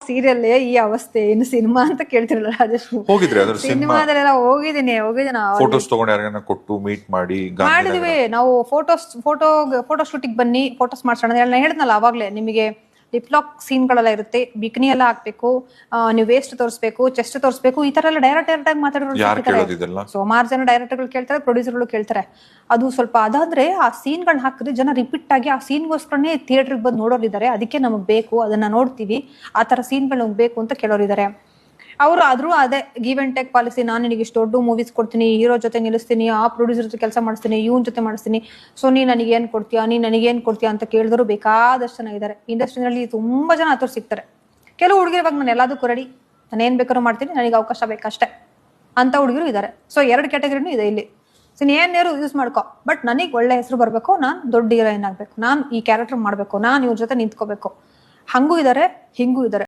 Serial ಈ ಅವಸ್ಥೆ, ಇನ್ನು ಸಿನಿಮಾ ಅಂತ ಕೇಳ್ತಿರಲ್ಲ ರಾಜೇಶ್. ಹೋಗಿದ್ರಿ ಅದ್ರ ಸಿನಿಮಾದಲ್ಲೆಲ್ಲ ಹೋಗಿದ್ದೀನಿ ನಾವು. ಫೋಟೋಸ್ ತಗೊಂಡು ಯಾರಿಗಾನ ಕೊಟ್ಟು ಮೀಟ್ ಮಾಡಿ ಮಾಡಿದ್ವಿ ನಾವು. ಫೋಟೋ ಶೂಟಿಗೆ ಬನ್ನಿ, ಫೋಟೋಸ್ ಮಾಡ್ಸೋಣ. ನಾನು ಹೇಳಿದ್ನಲ್ಲ ಅವಾಗ್ಲೇ ನಿಮಗೆ, ಲಿಪ್ಲಾಕ್ ಸೀನ್ಗಳೆಲ್ಲ ಇರುತ್ತೆ, ಬಿಕ್ನಿ ಎಲ್ಲ ಹಾಕ್ಬೇಕು, ನೀವು ವೇಸ್ಟ್ ತೋರಿಸ್ಬೇಕು, ಚೆಸ್ಟ್ ತೋರಿಸ್ಬೇಕು, ಈ ತರ ಎಲ್ಲ ಡೈರೆಕ್ಟ್ ಆಗಿ ಮಾತಾಡೋರು ಸುಮಾರು ಜನ ಡೈರೆಕ್ಟರ್ಗಳು ಕೇಳ್ತಾರೆ, ಪ್ರೊಡ್ಯೂಸರ್ಗಳು ಕೇಳ್ತಾರೆ. ಅದು ಸ್ವಲ್ಪ ಅದಾದ್ರೆ ಆ ಸೀನ್ಗಳನ್ನ ಹಾಕಿದ್ರೆ ಜನ ರಿಪೀಟ್ ಆಗಿ ಆ ಸೀನ್ಗೋಸ್ಕರನೇ ಥಿಯೇಟರ್ಗೆ ಬಂದು ನೋಡೋರಿದ್ದಾರೆ. ಅದಕ್ಕೆ ನಮಗ್ ಬೇಕು, ಅದನ್ನ ನೋಡ್ತೀವಿ, ಆ ತರ ಸೀನ್ಗಳು ನಮ್ಗೆ ಬೇಕು ಅಂತ ಕೇಳೋರಿದ್ದಾರೆ. ಅವರು ಆದ್ರೂ ಅದೇ ಗಿವ್ ಅಂಡ್ ಟೇಕ್ ಪಾಲಿಸಿ. ನಾನು ನಿನಗೆ ಇಷ್ಟು ದೊಡ್ಡ ಮೂವೀಸ್ ಕೊಡ್ತೀನಿ, ಹೀರೋ ಜೊತೆ ನಿಲ್ಲಿಸ್ತೀನಿ, ಆ ಪ್ರೊಡ್ಯೂಸರ್ ಜೊತೆ ಕೆಲಸ ಮಾಡಿಸ್ತೀನಿ, ಇವನ್ ಜೊತೆ ಮಾಡಿಸ್ತೀನಿ, ಸೊ ನೀ ನನಗೇನ್ ಕೊಡ್ತೀಯಾ, ನೀ ನನಗೇನ್ ಕೊಡ್ತೀಯಾ ಅಂತ ಕೇಳಿದ್ರು ಬೇಕಾದಷ್ಟು ಜನ ಇದ್ದಾರೆ ಇಂಡಸ್ಟ್ರಿನಲ್ಲಿ. ತುಂಬಾ ಜನ ಆತವ್ರು ಸಿಗ್ತಾರೆ. ಕೆಲವು ಹುಡುಗಿರು ಇವಾಗ ನಾನು ಎಲ್ಲದಕ್ಕೂ ರೆಡಿ, ನಾನು ಏನ್ ಬೇಕಾದ್ರೂ ಮಾಡ್ತೀನಿ, ನನಗೆ ಅವಕಾಶ ಬೇಕಷ್ಟೇ ಅಂತ ಹುಡುಗಿರು ಇದ್ದಾರೆ. ಸೊ 2 ಕ್ಯಾಟಗರಿನೂ ಇದೆ ಇಲ್ಲಿ. ಸೊ ಏನೇರು ಯೂಸ್ ಮಾಡ್ಕೊ, ಬಟ್ ನನಗೆ ಒಳ್ಳೆ ಹೆಸರು ಬರ್ಬೇಕು, ನಾನು ದೊಡ್ಡ ಹೀರೋಯಿನ್ ಆಗ್ಬೇಕು, ನಾನು ಈ ಕ್ಯಾರೆಕ್ಟರ್ ಮಾಡ್ಬೇಕು, ನಾನು ಇವ್ರ ಜೊತೆ ನಿಂತ್ಕೋಬೇಕು. ಹಂಗೂ ಇದಾರೆ, ಹಿಂಗೂ ಇದಾರೆ.